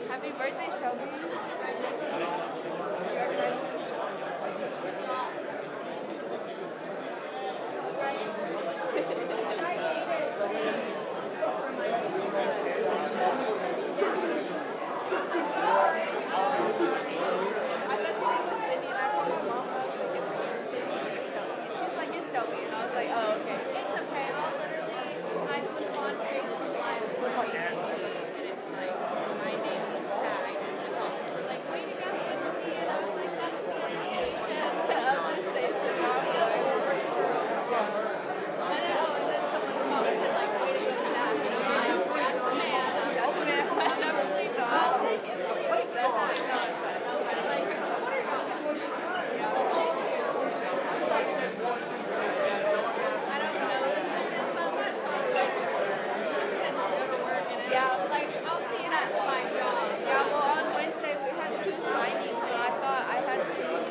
Happy birthday, Shelby. She's like, it's Shelby, and I was like, oh, okay. It's okay. I was on Facebook Live for and it's like, my name was tagged, and the comments were like, way to go, Emily, and I was like, that's the I was gonna say, so now I'm like, and then someone commented like, way to go, Zach, and I'm like, that's the man. that's man, I definitely I'll not. take Emily. That's not. I was like, what are you going to do? I don't know this is so much. Yeah. Like, I'll see it at my job. Yeah, well, on Wednesday we had 2 signings, so I thought I had seen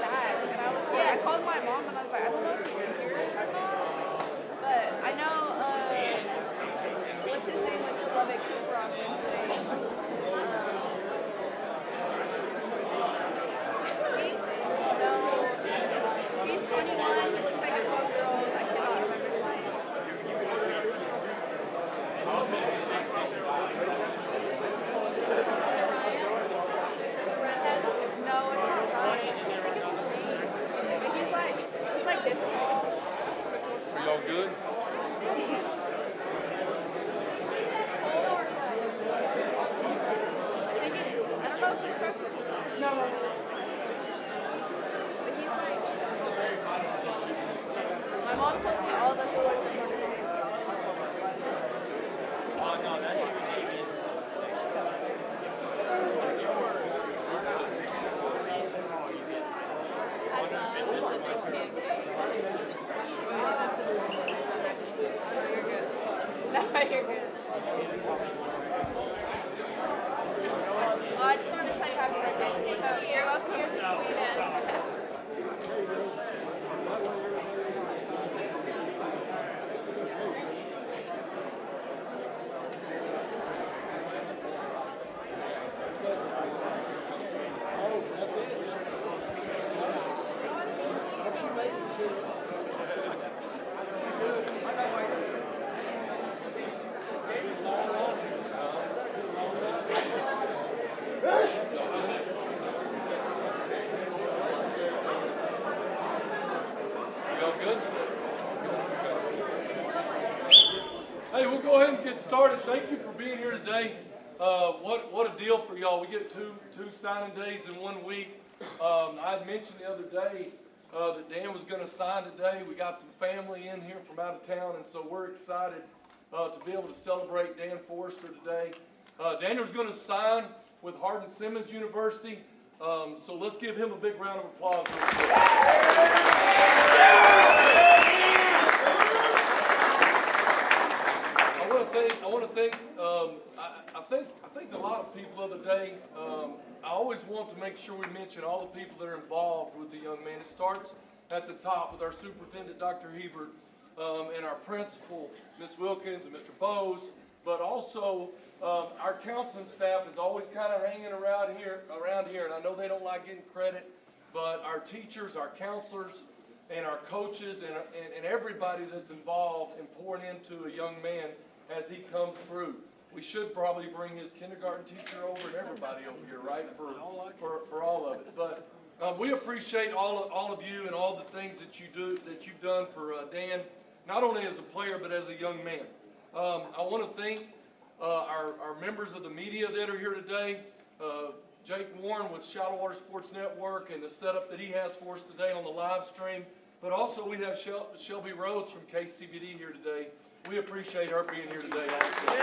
Zach, and I was like, I called my mom and I was like, I don't know if he's here or not, but I know, what's his name went to Lubbock Cooper on Wednesday. He's 21, he looks like a 12-year-old, I cannot remember his name. No, it's not right. I think it's Shane. But he's like this tall. Are y'all good? I don't know if he starts with no. But he's like, my mom told me all the sports are going to be. Oh, no, that's your David. No, you're good. Well, I just wanted to tell you happy birthday. So you're welcome. Here's the Sweden. Y'all good? Hey, we'll go ahead and get started. Thank you for being here today. What a deal for y'all. We get two signing days in 1 week. I had mentioned the other day that Dan was going to sign today. We got some family in here from out of town, and so we're excited to be able to celebrate Dan Foerster today. Daniel's going to sign with Hardin-Simmons University, so let's give him a big round of applause. I want to thank. I think a lot of people of the day. I always want to make sure we mention all the people that are involved with the young man. It starts at the top with our superintendent, Dr. Hebert, and our principal, Ms. Wilkins and Mr. Bose. But also our counseling staff is always kind of hanging around here, and I know they don't like getting credit. But our teachers, our counselors, and our coaches, and everybody that's involved in pouring into a young man as he comes through. We should probably bring his kindergarten teacher over and everybody over here, right, for all of it. But we appreciate all of you and all the things that you've done for Dan, not only as a player but as a young man. I want to thank our members of the media that are here today. Jake Warren with Shallow Water Sports Network and the setup that he has for us today on the live stream. But also we have Shelby Rhodes from KCBD here today. We appreciate her being here today also.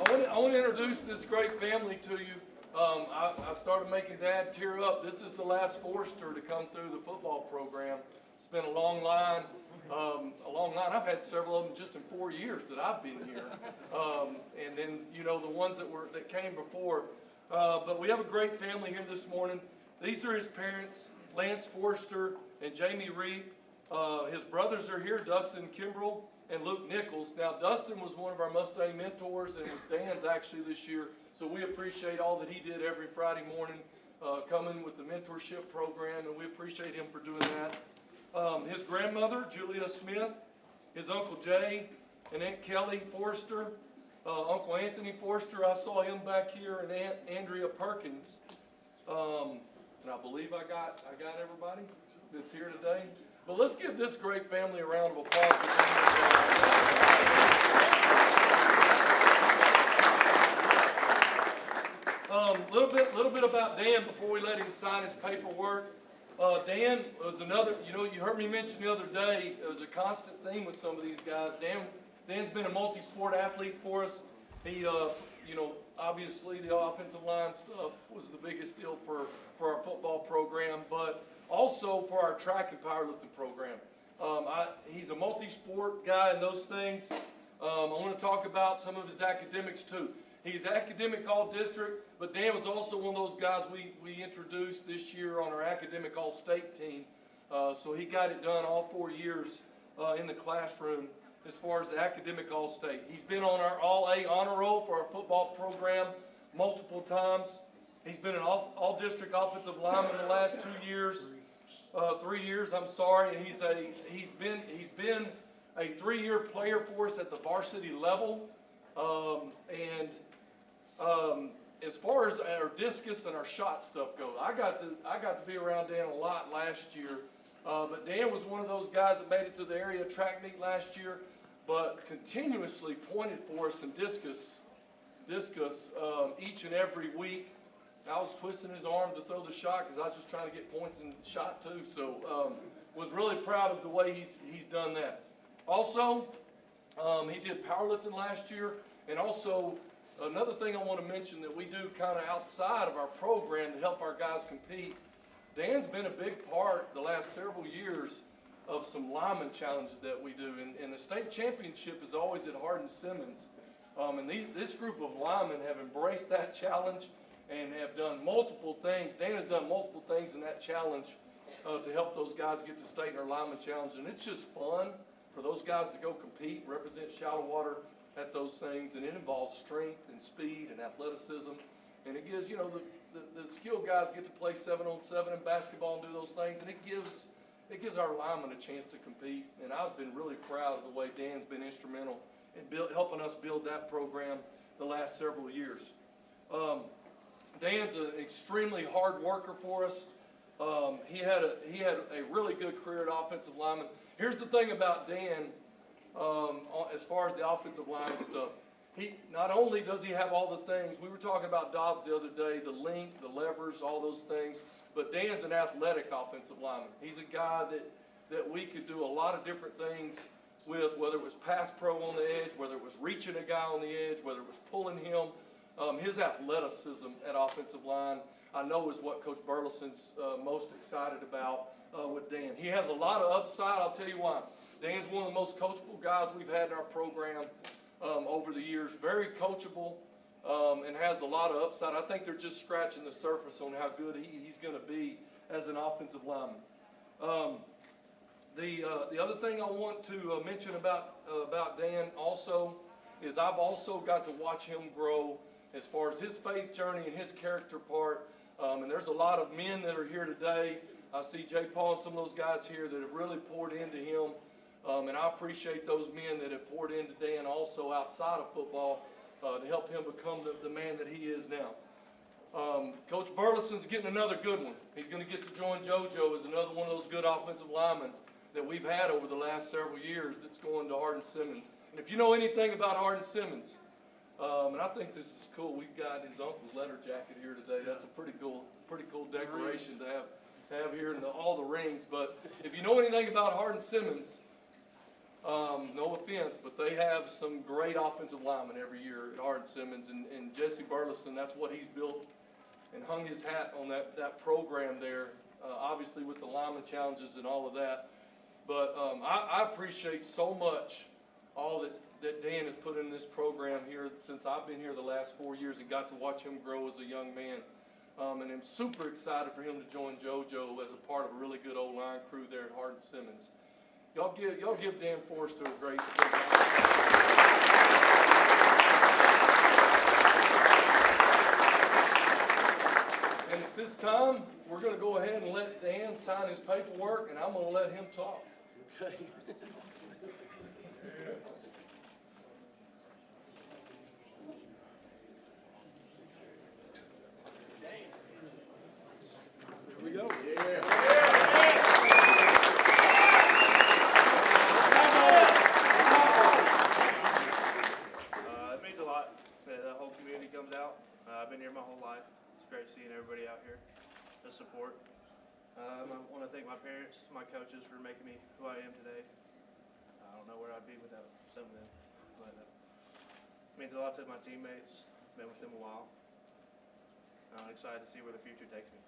I want to introduce this great family to you, I started making Dad tear up. This is the last Foerster to come through the football program. It's been a long line. I've had several of them just in 4 years that I've been here. And then, you know, the ones that came before. But we have a great family here this morning. These are his parents, Lance Foerster and Jamie Reap. His brothers are here, Dustin Kimbrell and Luke Nichols. Now, Dustin was one of our Mustang mentors and was Dan's actually this year. So we appreciate all that he did every Friday morning, coming with the mentorship program, and we appreciate him for doing that. His grandmother, Julia Smith, his Uncle Jay, and Aunt Kelly Foerster, Uncle Anthony Foerster, I saw him back here, and Aunt Andrea Perkins. And I believe I got everybody that's here today. But let's give this great family a round of applause. Little bit about Dan before we let him sign his paperwork. Dan was another, you know, you heard me mention the other day, it was a constant theme with some of these guys. Dan's been a multi-sport athlete for us. He, you know, obviously the offensive line stuff was the biggest deal for our football program, but also for our track and powerlifting program. He's a multi-sport guy in those things. I want to talk about some of his academics too. He's academic all-district, but Dan was also one of those guys we introduced this year on our academic all-state team. So he got it done all 4 years in the classroom as far as the academic all-state. He's been on our all-A honor roll for our football program multiple times. He's been an all-district offensive lineman the last 2 years, 3 years, I'm sorry, and he's been a 3-year player for us at the varsity level. As far as our discus and our shot stuff goes, I got to be around Dan a lot last year. But Dan was one of those guys that made it to the area track meet last year, but continuously pointed for us in discus each and every week. I was twisting his arm to throw the shot because I was just trying to get points in shot too. So was really proud of the way he's done that. Also, he did powerlifting last year, and also another thing I want to mention that we do kind of outside of our program to help our guys compete. Dan's been a big part the last several years of some lineman challenges that we do, and the state championship is always at Hardin-Simmons. And this group of linemen have embraced that challenge and have done multiple things. Dan has done multiple things in that challenge to help those guys get to state in our lineman challenge, and it's just fun for those guys to go compete, represent shallow water at those things, and it involves strength and speed and athleticism, and it gives, you know, the skilled guys get to play 7-on-7 in basketball and do those things, and it gives our linemen a chance to compete. And I've been really proud of the way Dan's been instrumental in helping us build that program the last several years. Dan's an extremely hard worker for us. He had a really good career at offensive lineman. Here's the thing about Dan, as far as the offensive line stuff. He not only does he have all the things, we were talking about Dobbs the other day, the length, the levers, all those things, but Dan's an athletic offensive lineman. He's a guy that we could do a lot of different things with, whether it was pass pro on the edge, whether it was reaching a guy on the edge, whether it was pulling him. His athleticism at offensive line, I know, is what Coach Burleson's most excited about with Dan. He has a lot of upside. I'll tell you why. Dan's one of the most coachable guys we've had in our program over the years. Very coachable and has a lot of upside. I think they're just scratching the surface on how good he's going to be as an offensive lineman. The other thing I want to mention about Dan also is I've also got to watch him grow as far as his faith journey and his character part. And there's a lot of men that are here today. I see Jay Paul and some of those guys here that have really poured into him. And I appreciate those men that have poured into Dan also outside of football to help him become the man that he is now. Coach Burleson's getting another good one. He's going to get to join JoJo as another one of those good offensive linemen that we've had over the last several years that's going to Hardin-Simmons. And if you know anything about Hardin-Simmons, and I think this is cool, we've got his uncle's letter jacket here today. That's a pretty cool decoration to have here, and all the rings. But if you know anything about Hardin-Simmons, No offense, but they have some great offensive linemen every year at Hardin-Simmons, and Jesse Burleson, that's what he's built and hung his hat on that program there, obviously with the lineman challenges and all of that. But I appreciate so much all that Dan has put in this program here since I've been here the last 4 years and got to watch him grow as a young man. And I'm super excited for him to join JoJo as a part of a really good O-line crew there at Hardin-Simmons. Y'all give Dan Foerster a great round. And at this time, we're going to go ahead and let Dan sign his paperwork, and I'm going to let him talk. Okay. Here we go. It means a lot that the whole community comes out. I've been here my whole life. It's great seeing everybody out here, the support. I want to thank my parents, my coaches for making me who I am today. I don't know where I'd be without some of them, but it means a lot to my teammates. Been with them a while. I'm excited to see where the future takes me.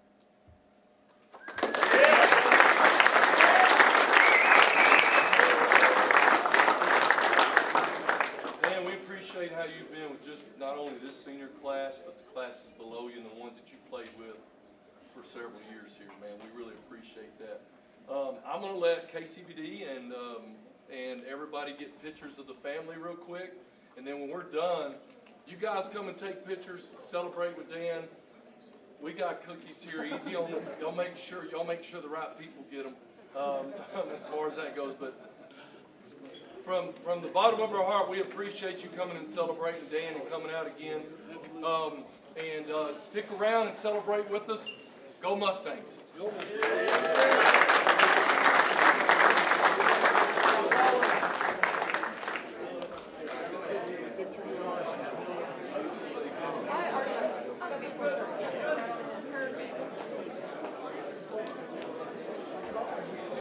Dan, we appreciate how you've been with just not only this senior class, but the classes below you and the ones that you played with for several years here, man. We really appreciate that. I'm going to let KCBD and everybody get pictures of the family real quick, and then when we're done, you guys come and take pictures, celebrate with Dan. We got cookies here, easy on them. Y'all make sure the right people get them as far as that goes. But from the bottom of our heart, we appreciate you coming and celebrating Dan and coming out again. And stick around and celebrate with us. Go Mustangs. Go Mustangs.